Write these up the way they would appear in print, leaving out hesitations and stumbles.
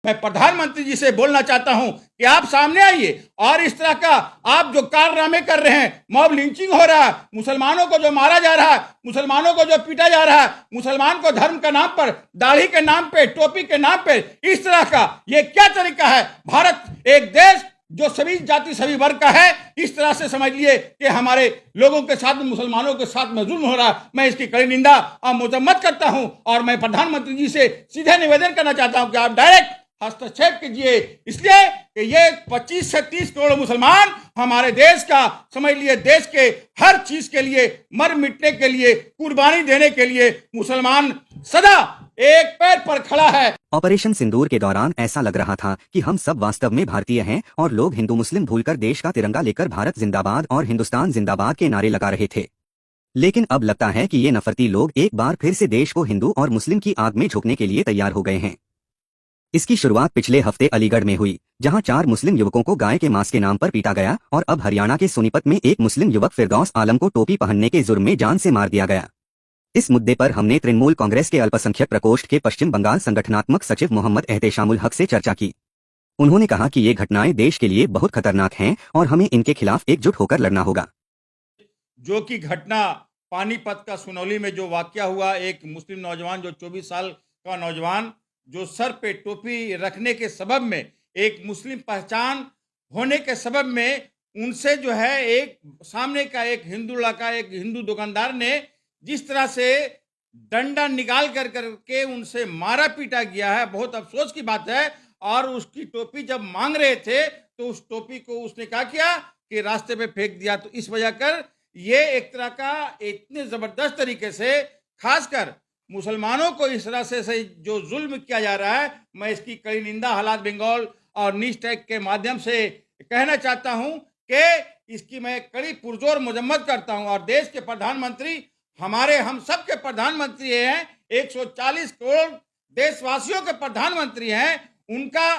मैं प्रधानमंत्री जी से बोलना चाहता हूं कि आप सामने आइए और इस तरह का आप जो कारनामे कर रहे हैं, मॉब लिंचिंग हो रहा है, मुसलमानों को जो मारा जा रहा है, मुसलमानों को जो पीटा जा रहा है, मुसलमान को धर्म के नाम पर, दाढ़ी के नाम पे, टोपी के नाम पे, इस तरह का ये क्या तरीका है? भारत एक देश जो सभी जाति सभी वर्ग का है, इस तरह से समझ लिए कि हमारे लोगों के साथ में, मुसलमानों के साथ में जुल्म हो रहा है। मैं इसकी कड़ी निंदा और मजम्मत करता हूं और मैं प्रधानमंत्री जी से सीधे निवेदन करना चाहता हूं कि आप डायरेक्ट हस्तक्षेप कीजिए, इसलिए कि ये 25 से 30 करोड़ मुसलमान हमारे देश का, समझ लिए देश के हर चीज के लिए, मर मिटने के लिए, कुर्बानी देने के लिए मुसलमान सदा एक पैर पर खड़ा है। ऑपरेशन सिंदूर के दौरान ऐसा लग रहा था कि हम सब वास्तव में भारतीय हैं और लोग हिंदू मुस्लिम भूलकर देश का तिरंगा लेकर भारत जिंदाबाद और हिंदुस्तान जिंदाबाद के नारे लगा रहे थे। लेकिन अब लगता है कि ये नफरती लोग एक बार फिर से देश को हिंदू और मुस्लिम की आग में झोंकने के लिए तैयार हो गए हैं। इसकी शुरुआत पिछले हफ्ते अलीगढ़ में हुई, जहां 4 मुस्लिम युवकों को गाय के मांस के नाम पर पीटा गया और अब हरियाणा के सोनीपत में एक मुस्लिम युवक फिरदौस आलम को टोपी पहनने के जुर्म में जान से मार दिया गया। इस मुद्दे पर हमने तृणमूल कांग्रेस के अल्पसंख्यक प्रकोष्ठ के पश्चिम बंगाल संगठनात्मक सचिव मोहम्मद एहतेशामुल हक से चर्चा की। उन्होंने कहा कि ये घटनाएं देश के लिए बहुत खतरनाक हैं और हमें इनके खिलाफ एकजुट होकर लड़ना होगा। जो कि घटना पानीपत का सुनौली में जो वाकया हुआ, एक मुस्लिम नौजवान, जो 24 साल का नौजवान, जो सर पे टोपी रखने के सबब में, एक मुस्लिम पहचान होने के सबब में, उनसे जो है एक सामने का एक हिंदू लड़का, एक हिंदू दुकानदार ने जिस तरह से डंडा निकाल कर करके उनसे मारा पीटा गया है, बहुत अफसोस की बात है। और उसकी टोपी जब मांग रहे थे तो उस टोपी को उसने क्या किया कि रास्ते पे फेंक दिया। तो इस वजह कर ये एक तरह का इतने जबरदस्त तरीके से, खासकर मुसलमानों को इस तरह से जो जुल्म किया जा रहा है, मैं इसकी कड़ी निंदा हालात बंगाल और न्यूज टैग के माध्यम से कहना चाहता हूं कि इसकी मैं कड़ी पुरजोर मजम्मत करता हूं। और देश के प्रधानमंत्री, हमारे हम सब के प्रधानमंत्री हैं, 140 करोड़ देशवासियों के प्रधानमंत्री हैं। उनका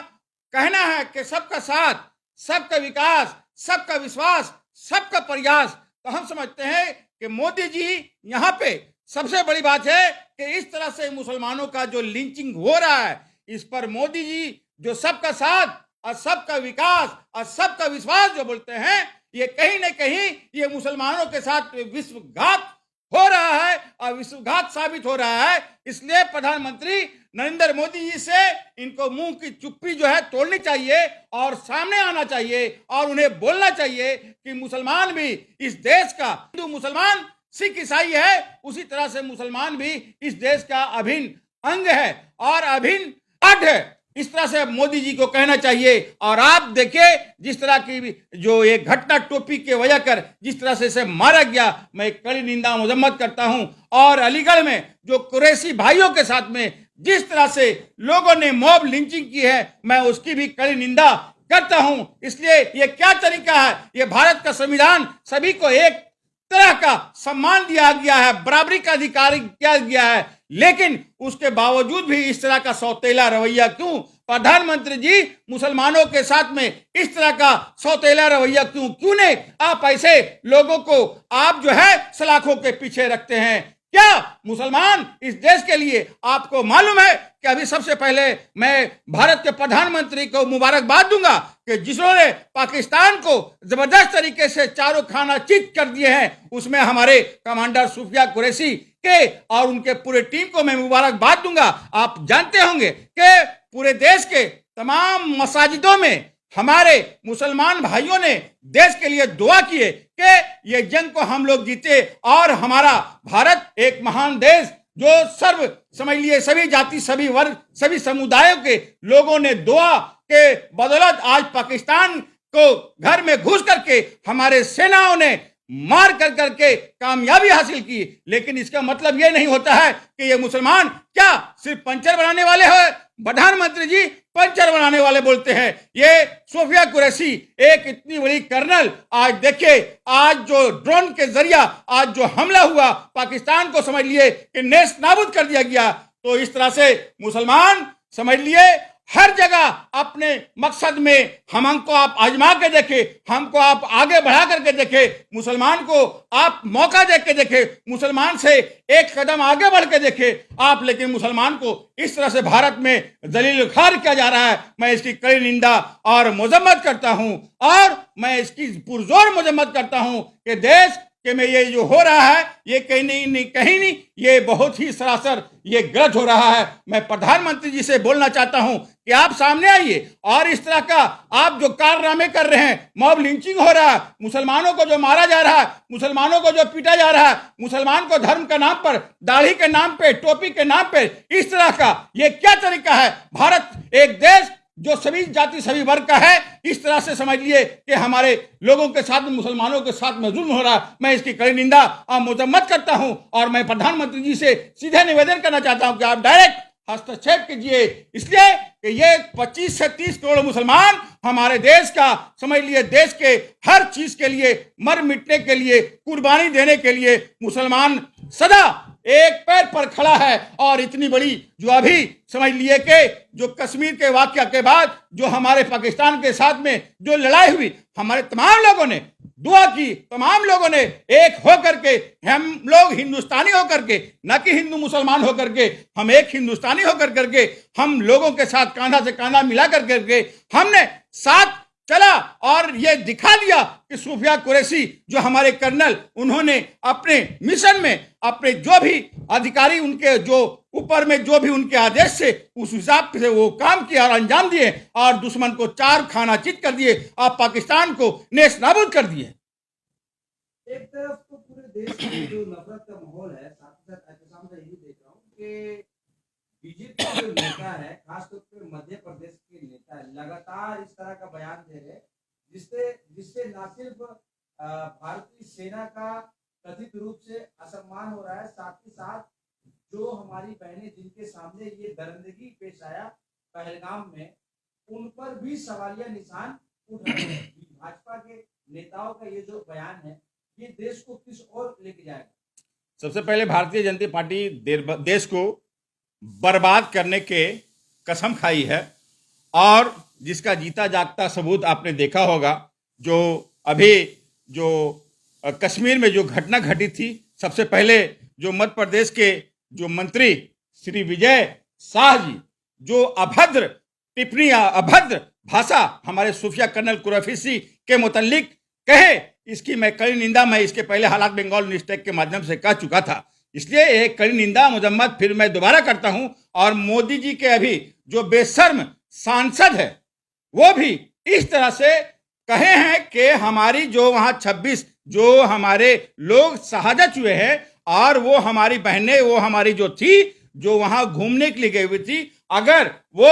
कहना है कि सबका साथ, सबका विकास, सबका विश्वास, सबका प्रयास। तो हम समझते हैं कि मोदी जी यहाँ पे सबसे बड़ी बात है कि इस तरह से मुसलमानों का जो लिंचिंग हो रहा है, इस पर मोदी जी जो सबका साथ और सबका विकास और सबका विश्वास जो बोलते हैं, ये कहीं न कहीं ये मुसलमानों के साथ विश्वघात हो रहा है और विश्वघात साबित हो रहा है। इसलिए प्रधानमंत्री नरेंद्र मोदी जी से इनको मुंह की चुप्पी जो है तोड़नी चाहिए और सामने आना चाहिए और उन्हें बोलना चाहिए कि मुसलमान भी इस देश का, हिंदू मुसलमान सिख ईसाई है, उसी तरह से मुसलमान भी इस देश का अभिन्न अंग है और अभिन्न पार्ट है। इस तरह से मोदी जी को कहना चाहिए। और आप देखिए जिस तरह की जो ये घटना टोपी के वजह कर जिस तरह से इसे मारा गया, मैं कड़ी निंदा मजम्मत करता हूं। और अलीगढ़ में जो कुरैशी भाइयों के साथ में जिस तरह से लोगों ने मॉब लिंचिंग की है, मैं उसकी भी कड़ी निंदा करता हूं। इसलिए ये क्या तरीका है? ये भारत का संविधान सभी को एक तरह का सम्मान दिया गया है, बराबरी का अधिकार किया गया है, लेकिन उसके बावजूद भी इस तरह का सौतेला रवैया क्यों? प्रधानमंत्री जी मुसलमानों के साथ में इस तरह का सौतेला रवैया क्यों नहीं? आप ऐसे लोगों को आप जो है सलाखों के पीछे रखते हैं। क्या मुसलमान इस देश के लिए, आपको मालूम है कि अभी सबसे पहले मैं भारत के प्रधानमंत्री को मुबारकबाद दूंगा कि जिन्होंने पाकिस्तान को जबरदस्त तरीके से चारों खाना चित कर दिए हैं, उसमें हमारे कमांडर सुफिया कुरैशी के और उनके पूरे टीम को मैं मुबारकबाद दूंगा। आप जानते होंगे कि पूरे देश के तमाम मसाजिदों में हमारे मुसलमान भाइयों ने देश के लिए दुआ किए कि ये जंग को हम लोग जीते और हमारा भारत एक महान देश जो सर्व समझ लिए सभी जाति, सभी वर्ग, सभी समुदायों के लोगों ने दुआ के बदौलत आज पाकिस्तान को घर में घुस करके हमारे सेनाओं ने मार कर करके कामयाबी हासिल की। लेकिन इसका मतलब यह नहीं होता है कि ये मुसलमान क्या सिर्फ पंचर बनाने वाले हैं? प्रधानमंत्री जी पंचर बनाने वाले बोलते हैं। ये सोफिया कुरैशी एक इतनी बड़ी कर्नल, आज देखिए आज जो ड्रोन के जरिया आज जो हमला हुआ, पाकिस्तान को समझ लिए कि नेस्त नाबूद कर दिया गया। तो इस तरह से मुसलमान समझ लिए हर जगह अपने मकसद में हमको आप आजमा के देखे, हमको आप आगे बढ़ा करके देखे, मुसलमान को आप मौका दे के देखे, मुसलमान से एक कदम आगे बढ़ के देखे आप। लेकिन मुसलमान को इस तरह से भारत में जलील खार किया जा रहा है। मैं इसकी कड़ी निंदा और मजम्मत करता हूं, और मैं इसकी पुरजोर मजम्मत करता हूं कि देश कि में ये जो हो रहा है ये कहीं नहीं ये बहुत ही सरासर ये गलत हो रहा है। मैं प्रधानमंत्री जी से बोलना चाहता हूं कि आप सामने आइए, और इस तरह का आप जो कारनामे कर रहे हैं, मॉब लिंचिंग हो रहा है, मुसलमानों को जो मारा जा रहा है, मुसलमानों को जो पीटा जा रहा है, मुसलमान को धर्म के नाम पर, दाढ़ी के नाम पे, टोपी के नाम पे, इस तरह का ये क्या तरीका है? भारत एक देश जो सभी जाति सभी वर्ग का है, इस तरह से समझ लिए कि हमारे लोगों के साथ, मुसलमानों के साथ में जुल्म हो रहा है। मैं इसकी कड़ी निंदा और मजम्मत करता हूं, और मैं प्रधानमंत्री जी से सीधे निवेदन करना चाहता हूं कि आप डायरेक्ट हस्तक्षेप कीजिए, इसलिए कि ये 25 से 30 करोड़ मुसलमान हमारे देश का, समझ लिए देश के हर चीज के लिए, मर मिटने के लिए, कुर्बानी देने के लिए मुसलमान सदा एक पैर पर खड़ा है। और इतनी बड़ी जो अभी समझ लिए कि जो कश्मीर के वाकया के बाद जो हमारे पाकिस्तान के साथ में जो लड़ाई हुई, हमारे तमाम लोगों ने दुआ की, तमाम लोगों ने एक होकर के, हम लोग हिंदुस्तानी होकर के, न कि हिंदू मुसलमान होकर के, हम एक हिंदुस्तानी होकर करके, हम लोगों के साथ कांधा से कांधा मिला करके हमने साथ चला, और ये दिखा दिया कि सूफिया कुरैशी जो हमारे कर्नल, उन्होंने अपने मिशन में अपने जो भी अधिकारी उनके जो ऊपर में जो भी उनके आदेश से उस हिसाब से वो काम किया और अंजाम दिए, और दुश्मन को चार खाना चित कर दिए, और पाकिस्तान को नेस्त नाबूद कर दिए। एक तरफ तो पूरे देश में जो नफरत का माहौल है, साथ ही साथ एहतसाम से यही देख रहा हूँ कि बीजेपी के जो नेता है, खासतौर पर मध्य प्रदेश के नेता लगातार इस तरह का बयान दे रहे हैं जिससे न सिर्फ भारतीय सेना का कथित रूप से असम्मान हो रहा है, साथ ही साथ जो हमारी बहनें जिनके सामने ये दरिंदगी पेश आया पहलगाम में, उन पर भी सवालिया निशान उठ रहे हैं। भाजपा के नेताओं का ये जो बयान है, ये देश को किस ओर लेके जाएगा? सबसे पहले भारतीय जनता पार्टी देश को बर्बाद करने के कसम खाई है, और जिसका जीता जागता सबूत आपने देखा होगा। जो अभी जो कश्मीर में जो घटना घटी थी, सबसे पहले जो मध्य प्रदेश के जो मंत्री श्री विजय शाह जी जो अभद्र टिप्पणी, अभद्र भाषा हमारे सूफिया कर्नल कुरैशी के मुतल्लिक कहे, इसकी मैं कड़ी निंदा, मैं इसके पहले हालात बंगाल न्यूज टेक के माध्यम से कह चुका था, इसलिए एक कड़ी निंदा मजम्मत फिर मैं दोबारा करता हूं। और मोदी जी के अभी जो बेशर्म सांसद है, वो भी इस तरह से कहे हैं कि हमारी जो वहां 26 जो हमारे लोग शहादत हुए हैं, और वो हमारी बहनें, वो हमारी जो थी जो वहां घूमने के लिए गई हुई थी, अगर वो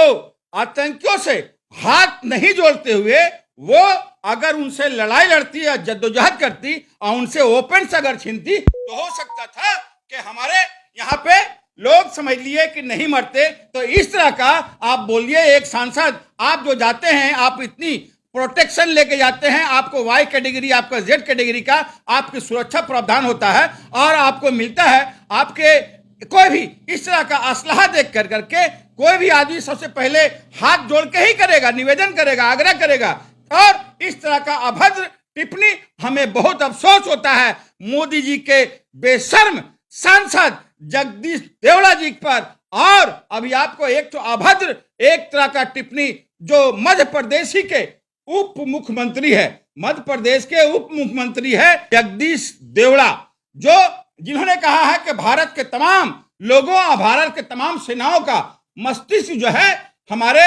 आतंकियों से हाथ नहीं जोड़ते हुए वो अगर उनसे लड़ाई लड़ती या जद्दोजहद करती और उनसे ओपन से अगर छीनती, तो हो सकता था कि हमारे यहाँ पे लोग समझ लिए कि नहीं मरते। तो इस तरह का आप बोलिए, एक सांसद आप जो जाते हैं, आप इतनी प्रोटेक्शन लेके जाते हैं, आपको वाई कैटेगरी, आपका जेड कैटेगरी का आपकी सुरक्षा प्रावधान होता है, और आपको मिलता है, आपके कोई भी इस तरह का असलहा देख कर करके कोई भी आदमी सबसे पहले हाथ जोड़ के ही करेगा, निवेदन करेगा, आग्रह करेगा। और इस तरह का अभद्र टिप्पणी हमें बहुत अफसोस होता है मोदी जी के बेशर्म सांसद जगदीश देवड़ा जी पर। और अभी आपको एक तो अभद्र एक तरह का टिप्पणी जो मध्य प्रदेश ही के उप मुख्यमंत्री है, मध्य प्रदेश के उप मुख्यमंत्री है जगदीश देवड़ा, जो जिन्होंने कहा है कि भारत के तमाम लोगों और भारत के तमाम सेनाओं का मस्तिष्क जो है हमारे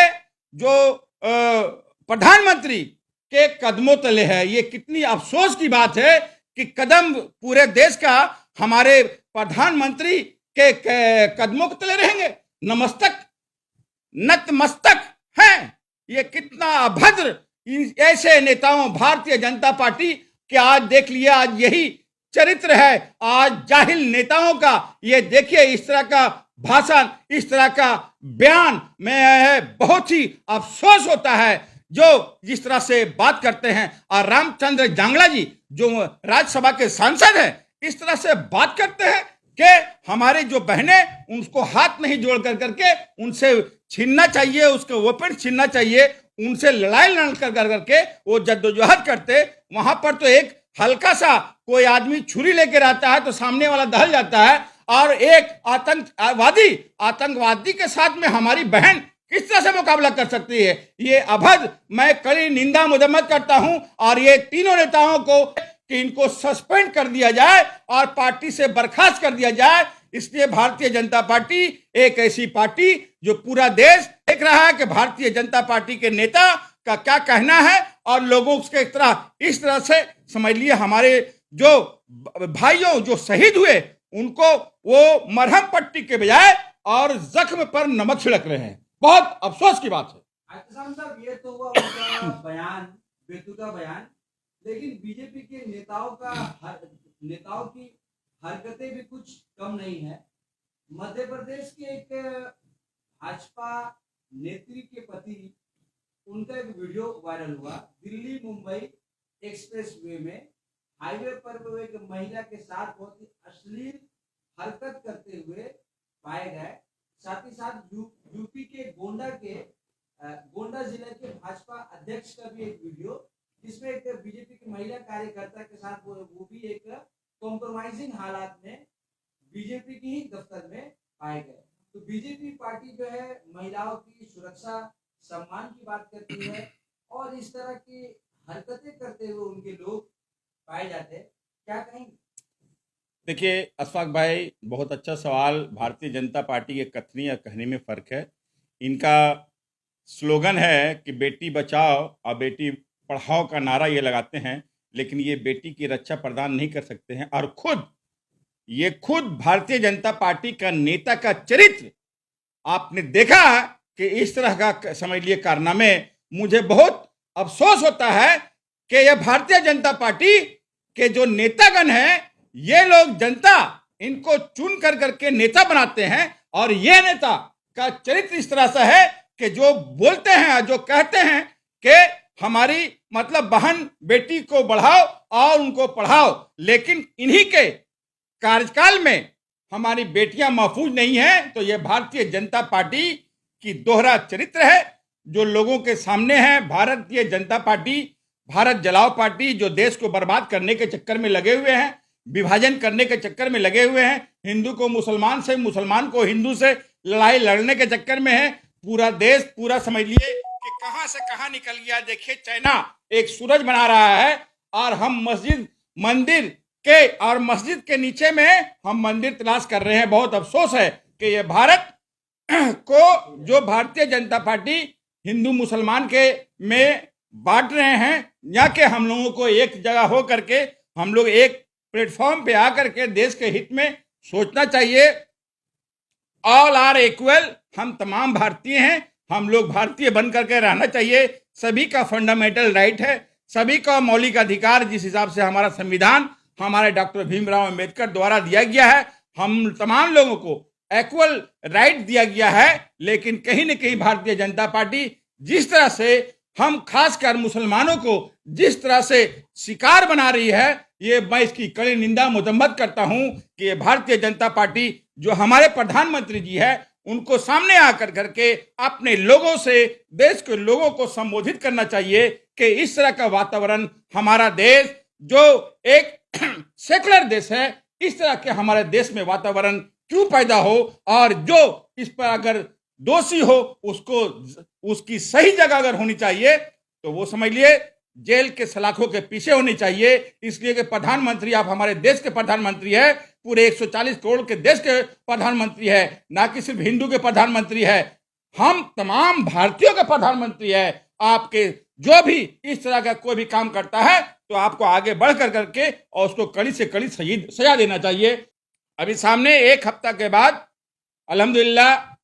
जो प्रधानमंत्री के कदमों तले है। ये कितनी अफसोस की बात है कि कदम पूरे देश का हमारे प्रधानमंत्री के कदमों के तले रहेंगे, नतमस्तक हैं। ये कितना अभद्र ऐसे नेताओं भारतीय जनता पार्टी के आज देख लिया, आज यही चरित्र है आज जाहिल नेताओं का। ये देखिए इस तरह का भाषण, इस तरह का बयान में बहुत ही अफसोस होता है जो जिस तरह से बात करते हैं। और रामचंद्र जांगड़ा जी जो राज्यसभा के सांसद हैं, इस तरह से बात करते हैं, कि हमारे जो बहनें उनको हाथ नहीं जोड़ करके उनसे छीनना चाहिए, उसके वेपन छीनना चाहिए, उनसे लड़ाई लड़ करके वो जद्दोजहद करते। वहां पर तो एक हल्का सा कोई आदमी छुरी लेकर आता है तो सामने वाला दहल जाता है, और एक आतंकवादी के साथ में हमारी बहन किस तरह से मुकाबला कर सकती है? ये अभद्र, मैं कड़ी निंदा मजम्मत करता हूं। और ये तीनों नेताओं को कि इनको सस्पेंड कर दिया जाए और पार्टी से बर्खास्त कर दिया जाए। इसलिए भारतीय जनता पार्टी एक ऐसी पार्टी जो पूरा देश देख रहा है कि भारतीय जनता पार्टी के नेता का क्या कहना है, और लोगों के इस तरह से समझ लिए हमारे जो भाइयों जो शहीद हुए उनको वो मरहम पट्टी के बजाय और जख्म पर नमक छिड़क रहे हैं। बहुत अफसोस की बात है। एहतसाम साहब, ये तो हुआ उनका बयान, बेतुका बयान, लेकिन बीजेपी के नेताओं की हरकतें भी कुछ कम नहीं है। मध्य प्रदेश के एक भाजपा नेत्री के पति, उनका एक वीडियो वायरल हुआ। दिल्ली मुंबई एक्सप्रेस वे में हाईवे पर वो एक महिला के साथ बहुत ही अश्लील हरकत करते हुए पाए गए। साथ ही साथ यूपी के गोंडा जिले के भाजपा अध्यक्ष का भी एक वीडियो, जिसमें एक बीजेपी की महिला कार्यकर्ता के साथ वो भी एक कॉम्प्रोमाइजिंग हालात में बीजेपी की ही दफ्तर में पाए गए। तो बीजेपी पार्टी जो है महिलाओं की सुरक्षा सम्मान की बात करती है, और इस तरह की हरकतें करते हुए उनके लोग पाए जाते हैं। क्या कहेंगे? देखिए अशफाक भाई, बहुत अच्छा सवाल। भारतीय जनता पार्टी के कथनी और कहने में फ़र्क है। इनका स्लोगन है कि बेटी बचाओ और बेटी पढ़ाओ का नारा ये लगाते हैं, लेकिन ये बेटी की रक्षा प्रदान नहीं कर सकते हैं। और खुद भारतीय जनता पार्टी का नेता का चरित्र आपने देखा कि इस तरह का समझ लिए कारनामे। मुझे बहुत अफसोस होता है कि यह भारतीय जनता पार्टी के जो नेतागण हैं, ये लोग जनता इनको चुन करके नेता बनाते हैं, और ये नेता का चरित्र इस तरह से है कि जो बोलते हैं, जो कहते हैं कि हमारी मतलब बहन बेटी को बढ़ाओ और उनको पढ़ाओ, लेकिन इन्हीं के कार्यकाल में हमारी बेटियां महफूज नहीं हैं। तो ये भारतीय जनता पार्टी की दोहरा चरित्र है जो लोगों के सामने है। भारतीय जनता पार्टी भारत जलाओ पार्टी, जो देश को बर्बाद करने के चक्कर में लगे हुए हैं, विभाजन करने के चक्कर में लगे हुए हैं, हिंदू को मुसलमान से, मुसलमान को हिंदू से लड़ाई लड़ने के चक्कर में है। पूरा देश पूरा समझ लिए कि कहां से कहां निकल गया। देखिए चाइना एक सूरज बना रहा है, और हम मस्जिद के नीचे में हम मंदिर तलाश कर रहे हैं। बहुत अफसोस है कि ये भारत को जो भारतीय जनता पार्टी हिंदू मुसलमान के में बांट रहे हैं, या कि हम लोगों को एक जगह हो करके हम लोग एक प्लेटफॉर्म पे आकर के देश के हित में सोचना चाहिए। ऑल आर इक्वल, हम तमाम भारतीय हैं, हम लोग भारतीय बन करके रहना चाहिए। सभी का फंडामेंटल राइट है, सभी का मौलिक अधिकार, जिस हिसाब से हमारा संविधान हमारे डॉक्टर भीमराव अंबेडकर द्वारा दिया गया है, हम तमाम लोगों को इक्वल राइट दिया गया है। लेकिन कहीं न कहीं भारतीय जनता पार्टी जिस तरह से हम खासकर मुसलमानों को जिस तरह से शिकार बना रही है, ये मैं इसकी कड़ी निंदा मजम्मत करता हूं कि ये भारतीय जनता पार्टी जो हमारे प्रधानमंत्री जी है, उनको सामने आकर करके अपने लोगों से, देश के लोगों को संबोधित करना चाहिए कि इस तरह का वातावरण हमारा देश जो एक सेकुलर देश है, इस तरह के हमारे देश में वातावरण क्यों पैदा हो, और जो इस पर अगर दोषी हो उसको उसकी सही जगह अगर होनी चाहिए तो वो समझ लिए जेल के सलाखों के पीछे होनी चाहिए। इसलिए कि प्रधानमंत्री, आप हमारे देश के प्रधानमंत्री है, पूरे 140 करोड़ के देश के प्रधानमंत्री है, ना कि सिर्फ हिंदू के प्रधानमंत्री है, हम तमाम भारतीयों के प्रधानमंत्री है। आपके जो भी इस तरह का कोई भी काम करता है तो आपको आगे बढ़ कर करके और उसको कड़ी से कड़ी सजा देना चाहिए। अभी सामने एक हफ्ता के बाद अल्हम्दुलिल्लाह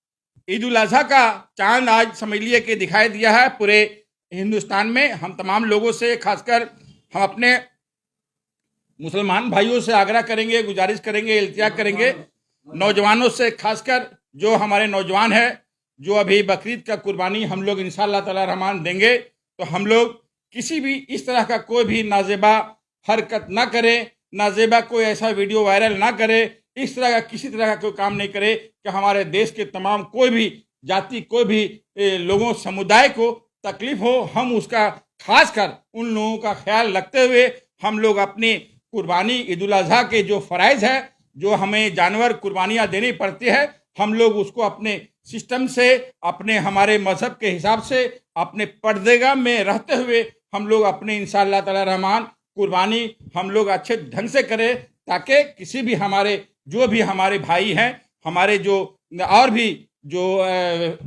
ईद उल अजहा का चांद आज समझ लिए कि दिखाई दिया है पूरे हिंदुस्तान में। हम तमाम लोगों से, खासकर हम अपने मुसलमान भाइयों से आग्रह करेंगे, गुजारिश करेंगे, इल्तिजा करेंगे, नौजवानों से, खासकर जो हमारे नौजवान हैं जो अभी बकरीद का कुर्बानी हम लोग इंशाअल्लाह ताला रहमान देंगे, तो हम लोग किसी भी इस तरह का कोई भी नाजेबा हरकत ना करें, नाजेबा कोई ऐसा वीडियो वायरल ना करें इस तरह का किसी तरह का कोई काम नहीं करे कि हमारे देश के तमाम कोई भी जाति कोई भी लोगों समुदाय को तकलीफ हो। हम उसका खासकर उन लोगों का ख्याल रखते हुए हम लोग अपनी कुर्बानी ईद उल अजहा के जो फ़राइज़ है, जो हमें जानवर कुर्बानियाँ देनी पड़ती है, हम लोग उसको अपने सिस्टम से, अपने हमारे मज़हब के हिसाब से, अपने पर्देगाह में रहते हुए हम लोग अपने इंशाअल्लाह ताला रहमान कुर्बानी हम लोग अच्छे ढंग से करें, ताकि किसी भी हमारे जो भी हमारे भाई हैं, हमारे जो और भी जो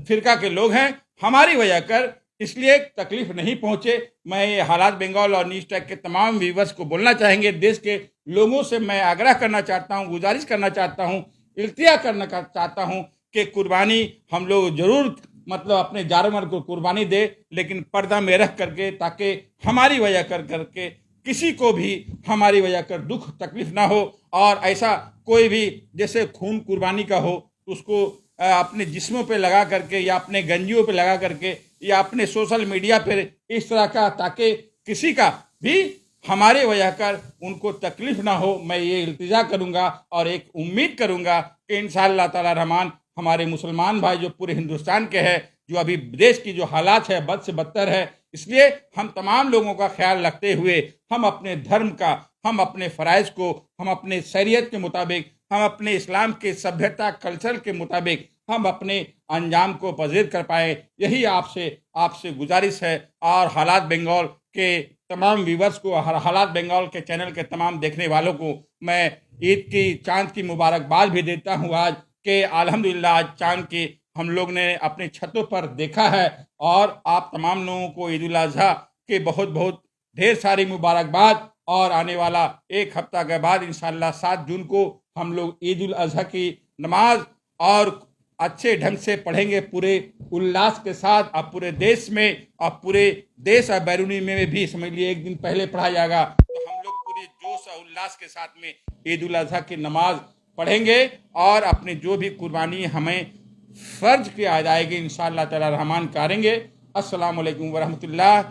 फ़िरका के लोग हैं, हमारी वजह कर इसलिए तकलीफ नहीं पहुंचे। मैं ये हालात बंगाल और न्यूज़ टैग के तमाम व्यूवर्स को बोलना चाहेंगे, देश के लोगों से मैं आग्रह करना चाहता हूं, गुजारिश करना चाहता हूं, इल्तिया करना चाहता हूं कि कुर्बानी हम लोग ज़रूर मतलब अपने जानवर को कुर्बानी दे, लेकिन पर्दा में रख करके, ताकि हमारी वजह करके किसी को भी हमारी वजह कर दुख तकलीफ ना हो। और ऐसा कोई भी जैसे खून कुर्बानी का हो उसको अपने जिस्मों पे लगा करके या अपने गंजियों पे लगा करके या अपने सोशल मीडिया पर इस तरह का, ताकि किसी का भी हमारे वजह कर उनको तकलीफ ना हो, मैं ये इल्तिजा करूँगा और एक उम्मीद करूँगा कि इंशाअल्लाह ताला रहमान हमारे मुसलमान भाई जो पूरे हिंदुस्तान के हैं, जो अभी देश की जो हालात है बद से बदतर है, इसलिए हम तमाम लोगों का ख्याल रखते हुए हम अपने धर्म का, हम अपने फ़राइज़ को, हम अपने शरीयत के मुताबिक, हम अपने इस्लाम के सभ्यता कल्चर के मुताबिक हम अपने अंजाम को पजीर कर पाए, यही आपसे गुजारिश है। और हालात बंगाल के तमाम व्यूवर्स को, हालात बंगाल के चैनल के तमाम देखने वालों को मैं ईद की चांद की मुबारकबाद भी देता हूँ आज कि अल्हम्दुलिल्लाह आज चांद की हम लोग ने अपने छतों पर देखा है। और आप तमाम लोगों को ईद उल अजहा के बहुत बहुत ढेर सारी मुबारकबाद। और आने वाला एक हफ्ता के बाद इंशाअल्लाह 7 जून को हम लोग ईद उल अजहा की नमाज और अच्छे ढंग से पढ़ेंगे पूरे उल्लास के साथ। अब पूरे देश में, अब पूरे देश और बैरूनी में भी समझ लिए एक दिन पहले पढ़ा जाएगा, तो हम लोग पूरे जोश और उल्लास के साथ में ईद उल अजहा की नमाज पढ़ेंगे और अपने जो भी कुर्बानी हमें फ़र्ज की आ जाएगी इंशाअल्लाह ताला रहमान करेंगे। अस्सलामु अलैकुम वरहमतुल्लाह।